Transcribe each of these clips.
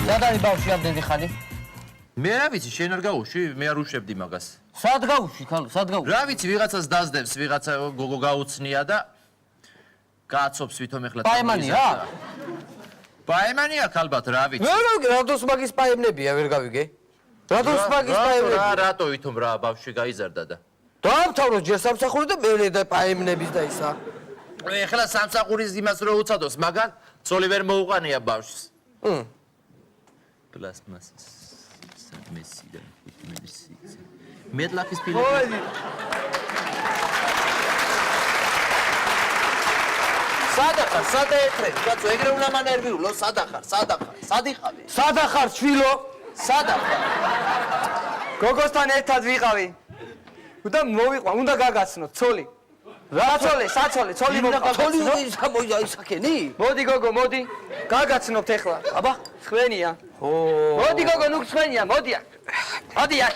სად არის ბავშვი ამდენი ხანი? მე რა ვიცი, შენ არ გაუშვი, მე არ უშვებდი მაგას. სად გაუშვი, ხალო, სად გაუშვი? რა ვიცი, ვიღაცას დაძდებს, ვიღაცა გოგო გაუცნია და გააცობს ვითომ ეხლა. პაემანია? პაემანია ალბათ, რა ვიცი. რატოს მაგის პაემნებია, ვერ გავიგე? რატოს მაგის პაემნებია? რატო ვითომ რა ბავშვი გაიზარდა და დაამთავრო ჯერ სამსახური და მეორე და პაემნების და ისა. ეხლა სამსახურის იმას რო უცადოს, მაგან ცოლი ვერ მოუყანია ბავშვს. პლასმასის მესიდან მედიცინაში. მედლახის ფილმი. სადახარ, სადაეთრე, კაცო, ეგრე უნდა მანერვიულო, სადახარ, სადიხავი. სადახარ ჩვილო, სადახარ. გოგოსთან ერთად ვიყავი. და მოვიყვა, უნდა გაგაცნო, ცოლი. რა ცოლი, საცოლი, ცოლი მოვიყვა. ცოლი მოიცა ისაკენი? მოდი გოგო, მოდი. გაგაცნობთ ეხლა. აბა, ხვენია. მოდი გოგო, ნუ ხვენია, მოდი აქ. მოდი აქ.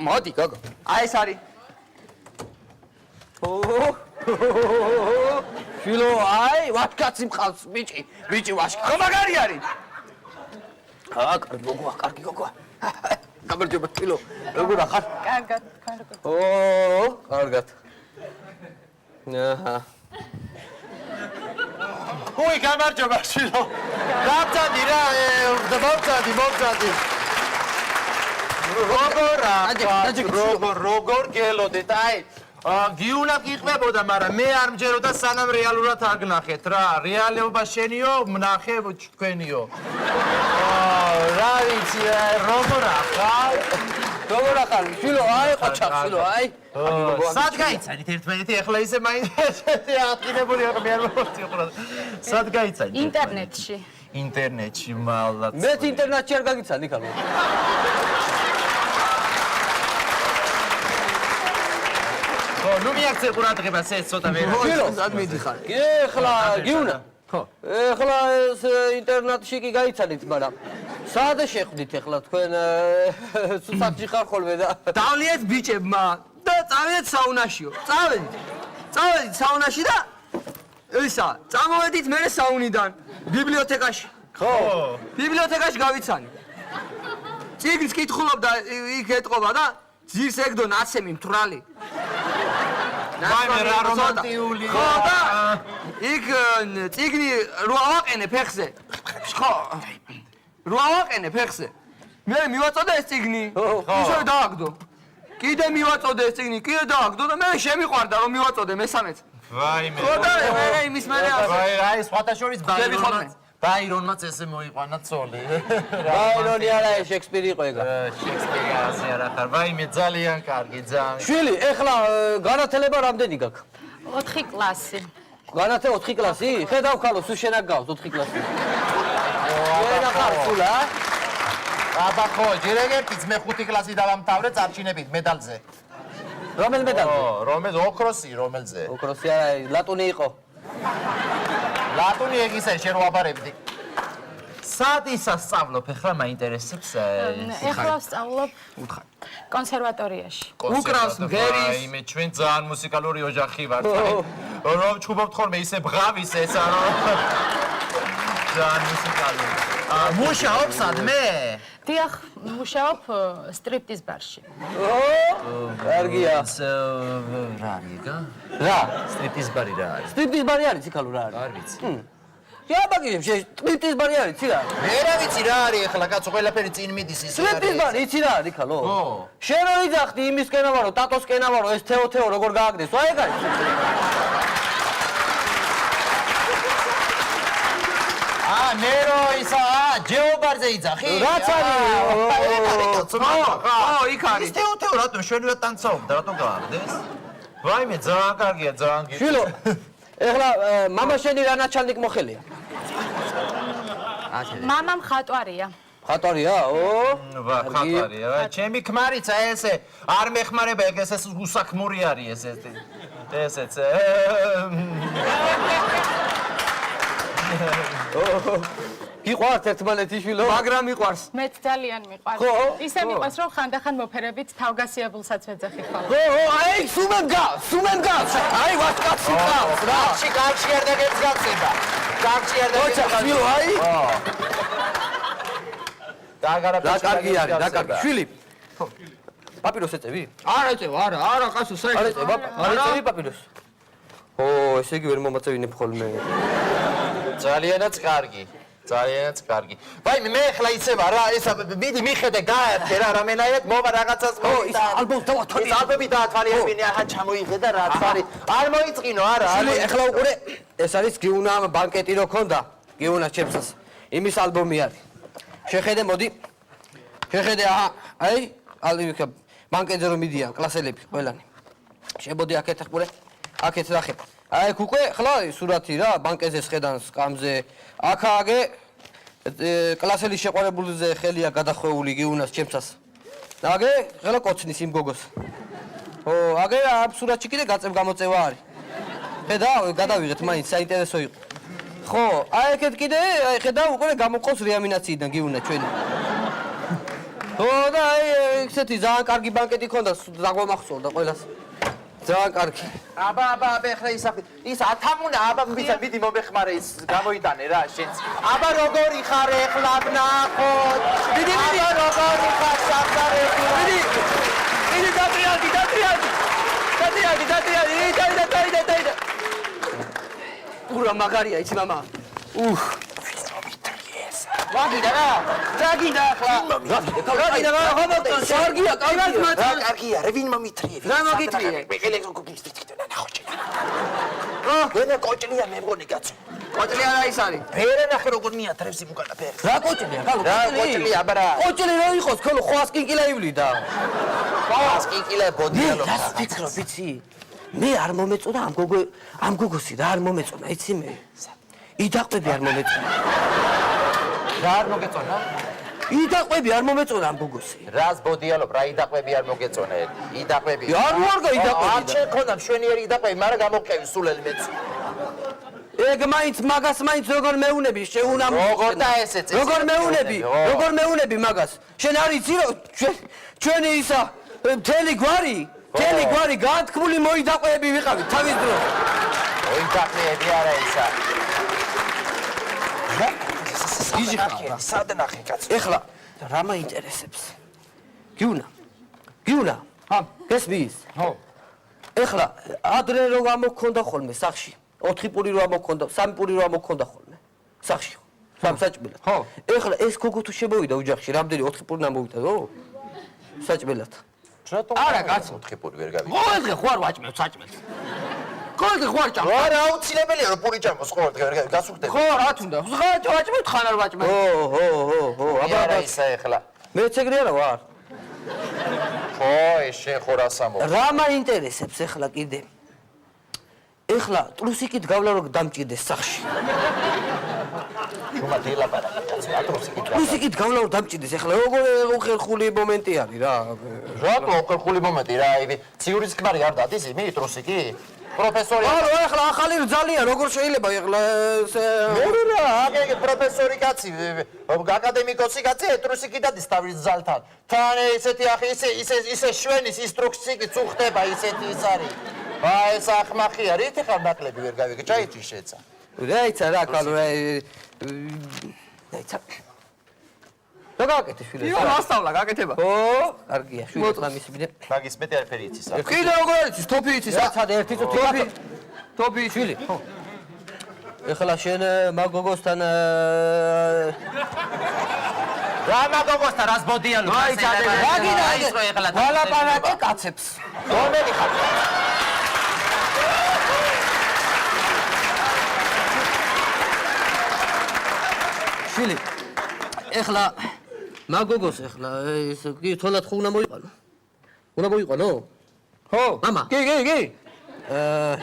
მოდი გოგო. აი ეს არის. ჩვილო, აი, ვაშკაცი მყავს, ბიჭი ვაშკა. ხო მაგარი არის. კარგი გოგოა, კარგი გოგოა. გამარჯობა ჩვილო. როგორ ახარ? კარგად. კარგად. აჰა. ой, გამარჯობა შილო. გავწადი რა, მოვწადი. როგორ გელოდეთ, აი. გიუნა გიყმებოდა, მაგრამ მე არ მჯეროდა სანამ რეალურად აგნახეთ რა. რეალობა შენიო, მნახე თქვენიო. რა ვიცი, როგორ ახარ? როგორ ახარ? შვილო, აი ყოჩა, შვილო, აი. სად გაიცანით ერთმანეთი? ეხლა ისე მაინტერესებს ატყინებული იყო, მე არ მოვწი ხოლმე. სად გაიცანით? ინტერნეტში. ინტერნეტში მალაც. მეც ინტერნეტში არ გაგიცანი ხალხო. ნუ მიაქცე ყურადღებას ეს ცოტა ვერ. შვილო, სად მიდიხარ? ეხლა გიუნა. ხო. ეხლა ეს ინტერნეტში კი გაიცანით, მაგრამ სად შეხვდით ეხლა თქვენ სუსაკში ხარ ხოლმე და დავლიეთ ბიჭებმა და წავედით საუნაშიო. წავედით საუნაში და ისა, წამოვედით მე საუნიდან ბიბლიოთეკაში. ხო. ბიბლიოთეკაში გავიცანი. წიგნს კითხულობდა, იქ ეტყობა და ძირს ეგდო ნაცემი მთვრალი. მაიმე რა რომანტიული. ხო და იქ წიგნი რო ავაყენე ფეხზე. ხო. რო ავაყენე ფეხზე. მე მივაწოდე ეს წიგნი. ისე დააგდო. კიდე მივაწოდე ეს წიგნი, კიდე დააგდო და მე შემიყვარდა რომ მივაწოდე მესამეც. ვაიმე. ხო და მე იმის მერე ასე. აი სხვათა შორის ბაირონმაც ესე მოიყვანა ცოლი. ბაირონი არა, შექსპირი იყო ეგა. შექსპირი ასე არა ხარ. ვაიმე ძალიან კარგი, ძალიან. შვილი, ეხლა განათლება რამდენი გაქვს? 4 კლასი. განათლება 4 კლასი? ხედავ ხალო, სულ შენ აქ გავს 4 კლასი. ვერ ახარ სულ ა? აბა ხო, ჯერ ეგერთიც მე 5 კლასი დავამთავრე წარჩინებით მედალზე. რომელ მედალზე? რომელ ოქროსი, რომელზე? ოქროსი არა, ლატუნი იყო. ლატუნი ეგ ისე შენ ვაბარებდი. სად ისასწავლობ ახლა მაინტერესებს? ეხლა ვსწავლობ კონსერვატორიაში. უკრავს მღერის. აიმე ჩვენ ძალიან მუსიკალური ოჯახი ვართ. რომ ჩხუბობთ ხოლმე ისე ბღავის ესა რომ ძალიან მუსიკალური. მუშაობ სადმე? დიახ, მუშაობ სტრიპტიზ ბარში. კარგია. რა რიგა? რა? სტრიპტიზ ბარი რა არის? სტრიპტიზ ბარი არის იქალო რა არის? არ ვიცი. რა ბაგიებ სტრიპტიზ ბარი არის იცი რა? მე რა ვიცი რა არის ახლა კაცო ყველაფერი წინ მიდის ისე არის. სტრიპტიზ ბარი იცი რა არის იქალო? ხო. შენ რო იძახდი იმის კენავარო, ტატოს კენავარო, ეს თეო როგორ გააგდეს? აი ეგ არის. ნერო ისა ჯეობარზე იძახი? რაც არის? ხო, იქ არის. თეო რატომ შენივად ტანცაობდა, რატომ გააგდეს? ვაიმე ძალიან კარგია, ძალიან გიყვარს. შვილო, ეხლა მამა შენი რა ნაჩალნიკ მოხელია? მამა მხატვარია. ხატვარია? ვა, ხატვარია. ჩემი ქმარიცა ესე არ მეხმარება ეგ ეს უსაქმური არის ესეც. გიყვართ ერთმანეთი შვილო? მაგრამ მიყვარს. მეც ძალიან მიყვარს. ხო? ისე მიყვარს, რომ ხანდახან მოფერებით თავგასიებულსაც ვეძახი ხოლმე. აი, სუმენ გავს. აი, ვასკაცი გავს რა. კარში არ დაგეცგაცება. კარში არ ოჩა, შვილო, აი. რა კარგი არის, რა კარგი. შვილი. პაპიროს ეწევი? არ ეწევა, არა, კაცო, არ ეწევა? არ ეწევი პაპიროს? ო, ესე იგი ვერ მომაწევინებ ხოლმე. ძალიანაც კარგი. ძალიან კარგი. ვაიმე მე ახლა იცება რა ეს მიდი მიხედე გაერთე რა რამენაირად მოვა რაღაცას ის ალბომს დავათვალე. ის ალბომი დაათვალიერებინე ახლა ჩამოიღე და რა თვარი. არ მოიწყინო არა. ახლა უყურე ეს არის გიუნა ბანკეტი რო ქონდა. გიუნა ჩემსას. იმის ალბომი არის. შეხედე მოდი. შეხედე აჰა. აი ბანკეტზე რომ მიდიან კლასელები ყველანი. შემოდი აქეთ უყურე. აქეთ ნახე. აი უკვე ხლა სურათი რა ბანკეზე შედან სკამზე აქააგე კლასელის შეყვარებულზე ხელია გადახვეული გიუნას ჩემსას აგე ხელა კოცნის იმ გოგოს ო აგე ამ სურათში კიდე გაწევ გამოწევა არის ხედა გადავიღეთ მაინც საინტერესო იყო ხო აი ეგეთ კიდე აი ხედა უკვე გამოყავს რეამინაციიდან გიუნა ჩვენი ო და აი ესეთი ძალიან კარგი ბანკეტი ქონდა დაგვამახსოვდა ყველას ძალიან კარგი. აბა ახლა ის ათამუნა აბა მიდი მომეხმარე ის გამოიტანე რა შენც. აბა როგორი ხარ ახლა ნახოთ. მიდი როგორი ხარ საფარები. მიდი დატრიალდი. დაიდა. უра მაგარია იცი მამა. ვაგიდა რა. დაგიდა ახლა. ვაგიდა რა. კარგია, კარგია, რა ვინ მომიტრიე. რა მოგიტრიე? ვენა კოჭლია მე მგონი კაცო. კოჭლია რა ის არის? ფერე ნახე როგორ მიათრევს იმ უკანა ფერს. რა კოჭლია? რა კოჭლია აბა რა. კოჭლი რა იყოს ხოლო ხვას კინკილა ივლიდა. ხვას კინკილა ბოდიალო. რა ფიქრო ვიცი? მე არ მომეწონა ამ გოგოსი რა არ მომეწონა იცი მე? იდაყვები არ მომეწონა. რა არ მოგეწონა? იდაყვები არ მომეწონა ამ გოგოსი. რას ბოდიალობ, რა იდაყვები არ მოგეწონა? იდაყვები. არ ვარგა იდაყვები. არ შექონდა მშვენიერი იდაყვები, მაგრამ გამოყევი სულელი მეც. ეგ მაინც მაგას მაინც როგორ მეუნები შეუნამ. როგორ და ესე წესი. როგორ მეუნები მაგას. შენ არ იცი რომ ჩვენი ისა მთელი გვარი განთქმული მოიდაყვები ვიყავით თავის დროს. მოიდაყვები არა ისა. იჟი ხარ. სად ნახე კაცო. ეხლა რა მაინტერესებს? გიუნა. ჰა, გესმის? ხო. ეხლა ადრე რო ამოქონდა ხოლმე სახში. 4 პური რო ამოქონდა, 3 პური რო ამოქონდა ხოლმე. სახში. სამსაჭმელად. ხო. ეხლა ეს გოგო თუ შემოვიდა ოჯახში, რამდენი 4 პური ამოვიდა, ო? საჭმელად. რატომ? არა კაცო. 4 პური ვერ გავიგე. ყოველდღე ხوار ვაჭმევ საჭმელს. ყოველდღე ხوار ჭამ. არა, აუცილებელია რომ პური ჭამოს ყოველდღე ვერ გავიგე. გასუხდები. ხო, რა თუნდა. ვაჭმევ თხან არ ვაჭმევ. ო, აბა ისა ეხლა. მეც ეგრე არა ვარ. ხო, ეს შენ ხო რას ამბობ? რა მაინტერესებს ეხლა კიდე? ეხლა ტრუსიკით გავლა რომ დამჭირდეს სახში. შუმა დილაპარაკი კაცო, ტრუსიკით. ტრუსიკით გავლა რომ დამჭირდეს ეხლა როგორ უხერხული მომენტი არის რა. რატო უხერხული მომენტი რა, ციურის ქმარი არ დადის იმი ტრუსიკი? პროფესორი. არა, ეხლა ახალი ძალიან როგორ შეიძლება ეხლა რა, აგე პროფესორი კაცი, აკადემიკოსი კაცი, ტრუსიკი დადის თავის ძალთან. თან ესეთი ახი ისე შვენის ინსტრუქციით უხდება ისეთი ის არის. აი ეს ახმახია, რითი ხარ ნაკლები ვერ გავიგე, ჩაიჭი შეცა. რაიცა რა კალო რაიცა რა გაკეთე შვილე? იო, მასწავლა გაკეთება. ო, კარგია, შვილე მამისი მინე. მაგის მეტი არაფერი იცის. კიდე როგორ იცის? თოფი იცის? საერთოდ ერთი წუთი თოფი შვილე. ხო. ეხლა შენ მაგოგოსთან რა მაგოგოსთან რას ბოდიალო? აი, ჩადე. რა გინდა ის რო ეხლა ვალაპარაკე კაცებს. რომელი ხარ? შვილე. ეხლა მაგოგოს ეხლა ეს კი თოლად ხო უნდა მოიყვანო? უნდა მოიყვანო? ხო. მამა. კი.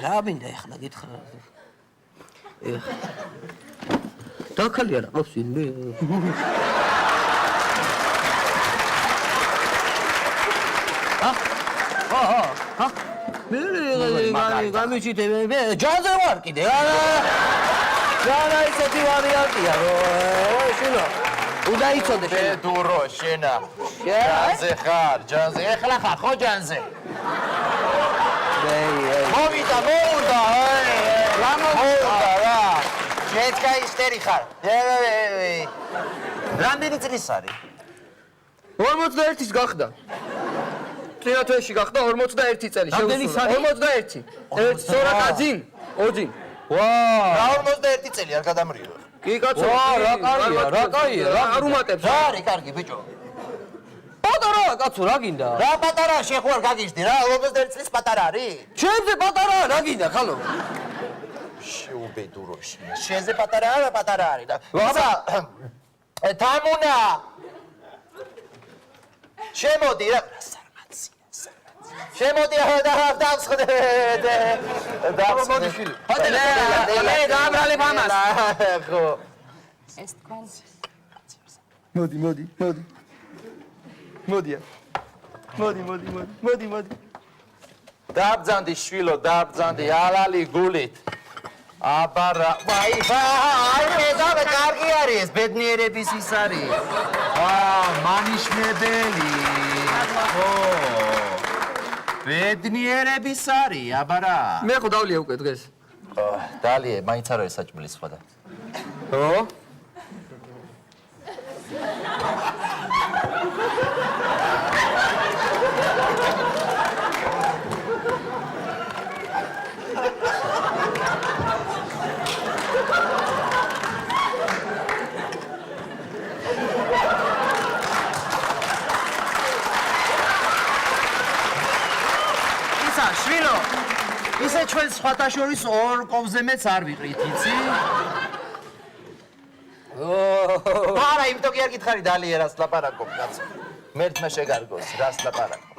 რა მინდა ეხლა გითხრა? დაქალი არა ყავს ვინმე? ჰა? მე გამიჩიტე მე ჯანზე ვარ კიდე. რა ისეთი ვარიანტია რომ შინო უნდა იცოდე შენ. დურო შენა. ჯანზე ხარ, ჯანზე. ეხლა ხარ ხო ჯანზე? მოვიდა, რა მოვიდა რა. შეცკა ისტერი ხარ. რამდენი წლის არის? 41-ის გახდა. წინა თვეში გახდა 41 წელი. რამდენი სანი? 41. სორაკაძინ. ოძინ. რა 41 წელი არ გადამრიგო. კი კაცო. რა კაია. არ უმატებს. რა არის კარგი ბიჭო? პატარა კაცო, რა გინდა? რა პატარა შეხო არ გაგიჟდი რა 41 წლის პატარა არის? ჩემზე პატარა რა გინდა, ხალო? შეუბედურო შენზე პატარა არის და აბა თამუნა შემოდი რა შემოდი და დავსხდე მოდი შვილი. მე დააბრალებ ამას. ხო ეს თქვენ მოდი. დაბძანდი შვილო დაბძანდი ალალი გულით აბა რა ვაი მე და კარგი არის ეს ბედნიერების ის არის მანიშნებელი ხო ბედნიერების არის აბა რა მე ხო დავლია უკვე დღეს. დალიე მაინც არ არის საჭმელი სხვა და ო? შვილო ისე ჩვენ სხვათა შორის ორ კოვზე მეც არ ვიყრით იცი არა იმიტომ კი არ გითხარი დალიე რას ლაპარაკობ კაცო მერთმა შეგარგოს რას ლაპარაკობ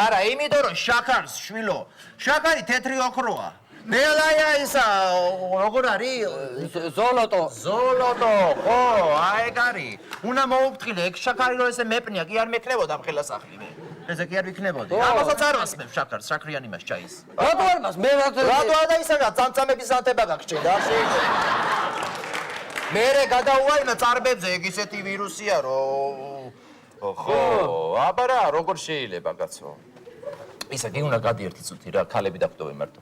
არა იმიტომ რომ შაქარს შვილო შაქარი თეთრი ოქროა ნელაია ისა როგორ არის ზოლოტო ხო აი ეგ არის უნდა მოუფრთხილე ეგ შაქარი რო ესე მეპნია კი არ მექნებოდა ამ ხელასახლი მე ესე კი არ ვიქნებოდი ამასაც არ ვასმებ შაქარს შაქრიანი მას ჩაის რატო არ მას მე რატო არა ისაა წამწამების ანთება გაგჭირდა არ შეიძლება მერე გადაუვარინა წარბებზე ეგ ისეთი ვირუსია რომ ხო აბა რა როგორ შეიძლება კაცო ისა კი უნდა გადი ერთი წუთი რა ქალები დაგვდობენ მარტო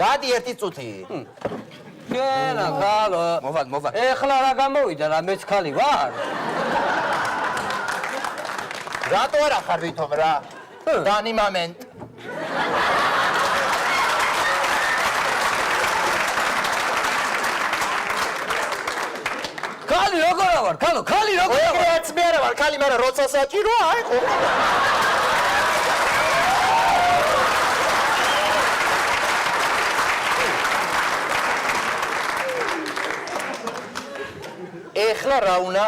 გადი ერთი წუთი კენა ხალო მოვა ეხლა რა გამოვიდა რა მეც ხალი ვარ რატო არ ახარ ვითომ რა დანი მომენტ ხალი როგორ ვარ ხალი როგორ ვარ ეს მე არა ვარ ხალი მაგრამ როცა საჭიროა აი ხო ეხლა რა უნდა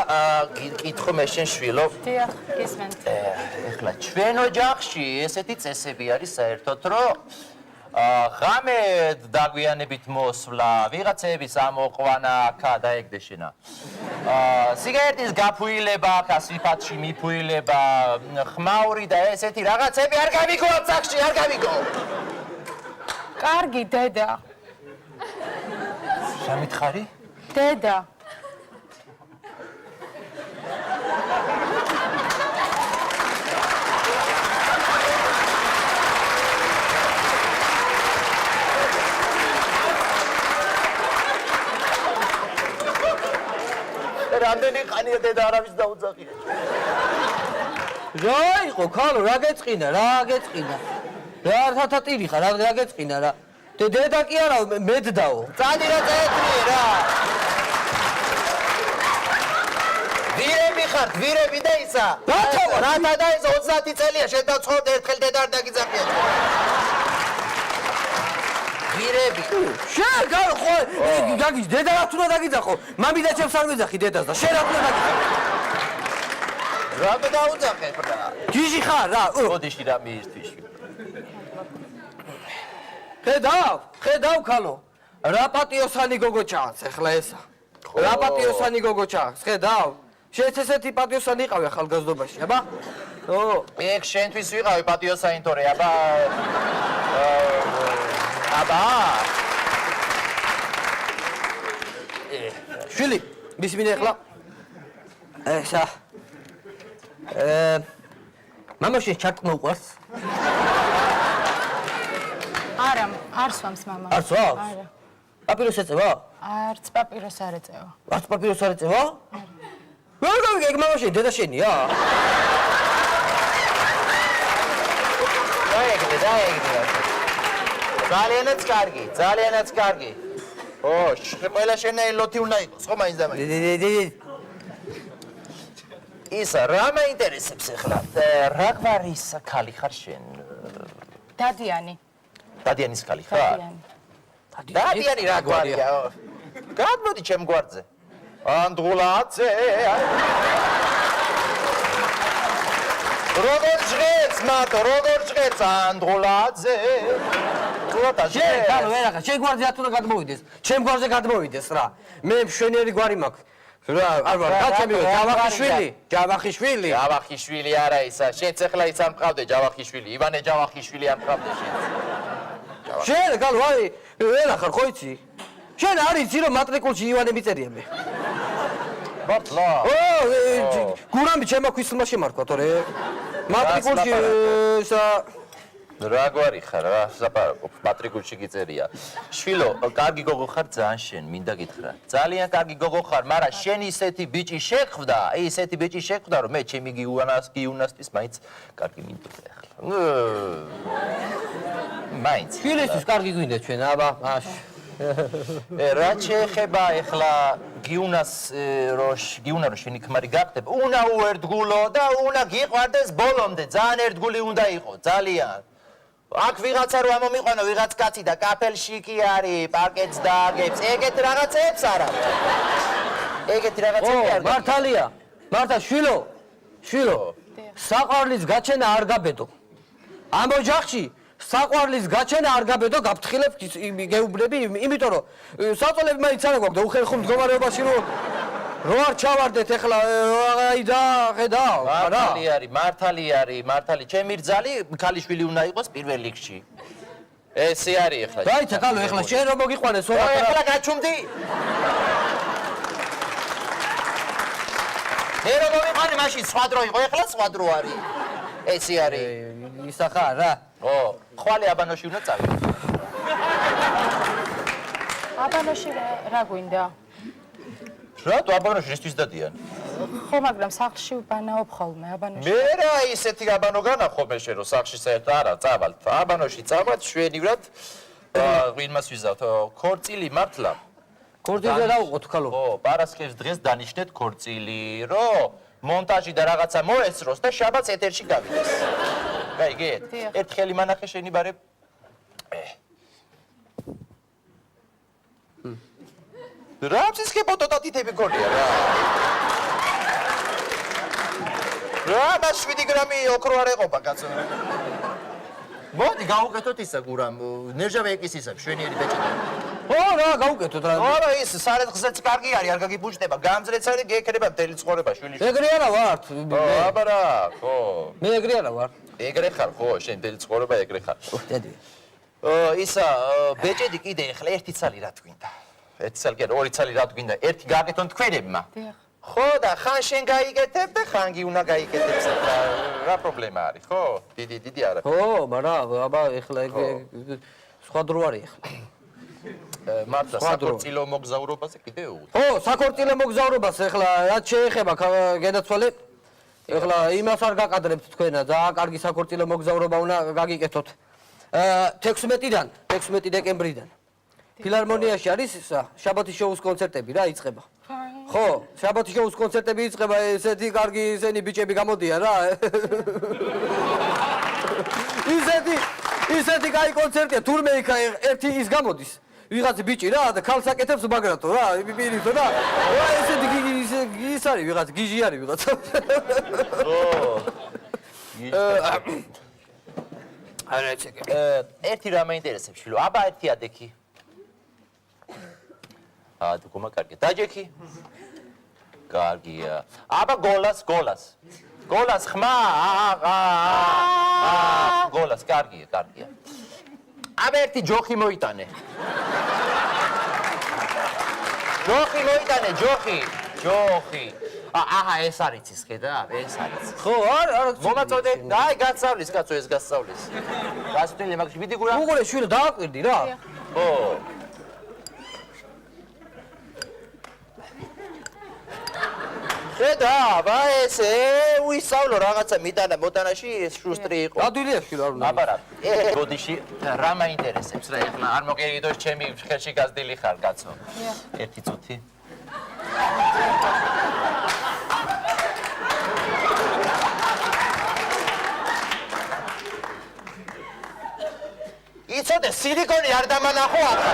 გიკითხო მე შენ შვილო დიახ გისმენთ ეხლა ჩვენ ოჯახში ესეთი წესები არის საერთოდ რომ ღამე დაგვიანებით მოსვლა ვიღაცების ამოყვანა აქა და ეგდე შენა სიგარეტის გაფუილება აქა სიფათში მიფუილება ხმაური და ესეთი რაღაცები არ გამიგო ოჯახში არ გამიგო კარგი დედა რა მითხარი დედა რამდენი ხანია დედა არავის დაუძახია რა იყო ხალო რა გეწყინა რა თათატირი ხარ რა გეწყინა რა დედა კი არა მედდაო წადი რა წაეთრიე რა ვირები ხარ ვირები და ისა რათა და ის 30 წელია შენ დავცხოვდი ერთხელ დედა არ დაგიძახია ვირები შენ ხო გაგიჟ დედა რა თუნდა დაგიძახო მამი და ჩემს არ ვეძახი დედას და შენ რა თუნდა დაგიძახო რა დაუძახებ რა გიჟი ხარ რა ოდიში რა მიისთვის ხედავ ხალო რა პატიოსანი გოგო ჩანს ეხლა ესა რა პატიოსანი გოგო ჩანს ხედავ შენ ესეთი პატიოსანი იყავი ახალგაზრდობაში აბა ეგ შენთვის ვიყავი პატიოსანი თორე აბა შვილი მისმინე ეხლა ესა მამა შენ ჩარტმა უყვარს არა არ სვამს მამა არ სვამს პაპიროს ეწევა არც პაპიროს არ ეწევა არც პაპიროს არ ეწევა ვერ გავიგე, ეგ მამაშენი, დედა შენია? დაეგდე. ძალიანაც კარგი. ო, ყველა შენაი ლოთი უნდა იყოს, ხო მაინც და მაინც. ისა, რა მაინტერესებს ახლა? რა გვარის ქალი ხარ შენ? დადიანის ქალი ხარ? დადიანი რა გვარია? გადმოდი ჩემ გვარზე. ანდღულაძე. როგორ ჟღერს მათო, როგორ ჟღერს ანდღულაძე. შენ ხარ ვერაღა, შენ გვარზე ათუნა გადმოვიდეს. ჩემ გვარზე გადმოვიდეს რა. მე მშვენიერი გვარი მაქვს. რა, არ ვარ, გაჩემი ჯავახიშვილი. ჯავახიშვილი არა ისა, შენც ახლა ის არ მყავდე ჯავახიშვილი, ივანე ჯავახიშვილი არ მყავდე შენც. შენ გალო აი, ვერა ხარ, ხო იცი? შენ არ იცი რომ მატრიკულში ივანე მიწერია მე. ბატლა. გურამი ჩემაქვისლმა შემარქვა თორე. მატრიკულში ისა რა გვარი ხარ რა საპარაკო მატრიკულში გიწერია. შვილო, კარგი გოგო ხარ ძალიან შენ, მინდა გითხრა. ძალიან კარგი გოგო ხარ, მაგრამ შენ ისეთი ბიჭი შეხვდა, რომ მე ჩემი გიუნასთვის მაინც კარგი მინდოდა ახლა. მაინც. შვილისთვის კარგი გვინდა ჩვენ, აბა, აშ. რა შეეხება ახლა გიუნას რო შენი ქმარი გახდებ, უნდა უერთგულო და უნდა გიყვარდეს ბოლომდე, ძალიან ერთგული უნდა იყოს, ძალიან. აქ ვიღაცა რო ამომიყვანო, ვიღაც კაცი და კაფელში კი არის, პარკეტს დააგებს, ეგეთ რაღაცებს არა. ეგეთი რაღაცები არ მართალია. მართა შვილო. საყვარლის გაჩენა არ გაბედო. ამ ოჯახში საყვარლის გაჩენა არ გაბედო, გაფრთხილებ გეუბნები, იმიტომ რომ საწოლები მაინც არ გვაქვს და უხერხო მდგომარეობაში რო არ ჩავარდეთ ახლა აი და ხედავ, რა? მართალი, ჩემი რძალი ქალიშვილი უნდა იყოს პირველ რიგში. ესე არის ახლა. დაიცა კალო ახლა შენ რომ მოგიყვანეს რა? ახლა გაჩუმდი. მე რომ მოვიყვანე მაშინ სხვა დრო იყო, ახლა სხვა დრო არის. ესე არის. ისა ხარ რა? ხვალე აბანოში უნდა წავიდე. აბანოში რა გვინდა? რატო აბანოშიისთვის დადიან? ხო, მაგრამ სახლში ვბანაობ ხოლმე აბანოში. მე რა ისეთი აბანო განახობე შენ რომ სახლში საერთოდ არა წავალთ. აბანოში წავალთ შვენივრად. ვინმას ვიზავთ? ქორწილი მართლა. ქორწილზე დავუყოთ ქალო. ხო, პარასკევს დღეს დანიშნეთ ქორწილი, რომ მონტაჟი და რაღაცა მოესწროს და შაბათს ეთერში გავიდეს. გაიგეთ? ერთხელი მანახე შენი ბარე. რა მისკე ფოტოტატიტები გქონია რა. რა მას 7 გრამი ოქრო არ ეყოფა კაცო. მოდი გავუკეთოთ ისა გურამ, ნერჟავე ეკისისა, შვენიერი ბეჭედი. ო რა გავუკეთოთ რა. არა ის სარეთხზეც კარგი არის, არ გაგიბუჯდება, გამძლეც არის, გექრება მთელი ცხოვრება შვილი. ეგრე არა ვარ. აბა რა, ხო. მე ეგრე არა ვარ. ეგრე ხარ, ხო, შენ მთელი ცხოვრება ეგრე ხარ. დედი. ისა ბეჭედი კიდე ახლა ერთი ცალი რა თქვინდა. ერთი ცალი კი არა, ორი ცალი რა თქვინდა, ერთი გააკეთონ თქვენებმა. ხო და ხან შენ გაიგეთებ და ხან კი უნდა გაიგეთებს ახლა რა პრობლემა არის, ხო? დიდი არა. ხო, მაგრამ აბა ახლა ეგ სხვა დრო არის ახლა. მართლა საქორწილო მოგზაურობაზე კიდე უღუთ. ხო, საქორწილო მოგზაურობას ახლა რაც შეეხება გადაცვალე. ახლა იმას არ გაკადრებთ თქვენა, ძალიან კარგი საქორწილო მოგზაურობა უნდა გაგიკეთოთ. 16 დეკემბრიდან. ფილარმონიაში არის შაბათის შოუს კონცერტები რა იწყება. ხო, შაბათის შოუს კონცერტები იწყება, ესეთი კარგი ისენი ბიჭები გამოდიან რა. ისეთი კაი კონცერტია, თურმე იქ ერთი ის გამოდის. ვიღაც ბიჭი რა და ქალს აკეთებს ბაგრატო რა, პირითო რა. რა ესეთი ის არის ვიღაც, გიჟი არის ვიღაც. არა ეცეკე. ერთი რა მაინტერესებს შვილო, აბა ერთი ადექი. თუ გომა კარგია. დაჯექი? კარგია. აბა გოლას. გოლას ხმა. გოლას კარგია. აბა ერთი ჯოხი მოიტანე. ჯოხი. აჰა ეს არის ის ხედავ, ეს არის. ხო, არა. მომაწოდე. აი გასწავლის კაცო ეს გასწავლის. გასწავლე მაგში მიდი გურა. უყურე შვილო დააკვირდი რა. ხო. ხედა, აბა ესე ვისწავლო რაღაცა მიტანა მოტანაში ეს შუსტრი იყო. გადვილიებში რა უნდა. აბარა, ბოდიში რა მაინტერესებს რა ეხლა არ მოგერიდო ჩემი ხელში გაზდილი ხარ კაცო. ერთი წუთი. იცოდე სილიკონი არ დამანახო ახლა.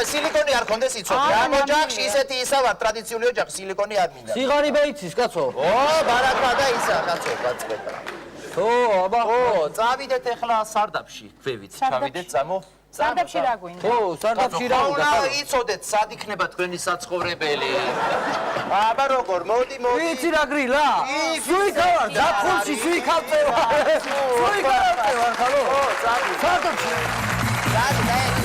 სილიკონი არ კონდეს იცოდი. ამ ოჯახში ისეთი ისა ვარ ტრადიციული ოჯახი სილიკონი არ მინდა. სიღარიბე იცის კაცო. ო, ბარაკა და ისა კაცო, გაწყვეტა. ო, აბა. ო, წავიდეთ ახლა სარდაფში, ქვევით. ჩავიდეთ წამო. სარდაფში რა გვინდა? ო, სარდაფში რა უნდა? იცოდეთ, სად იქნება თქვენი საცხოვრებელი. აბა როგორ, მოდი. ვიცი რა გრილა? სუიკა ვარ, დახულში სუიკა წევა. სუიკა წევა ხალო. ო, წავიდეთ. სარდაფში. Dai, dai.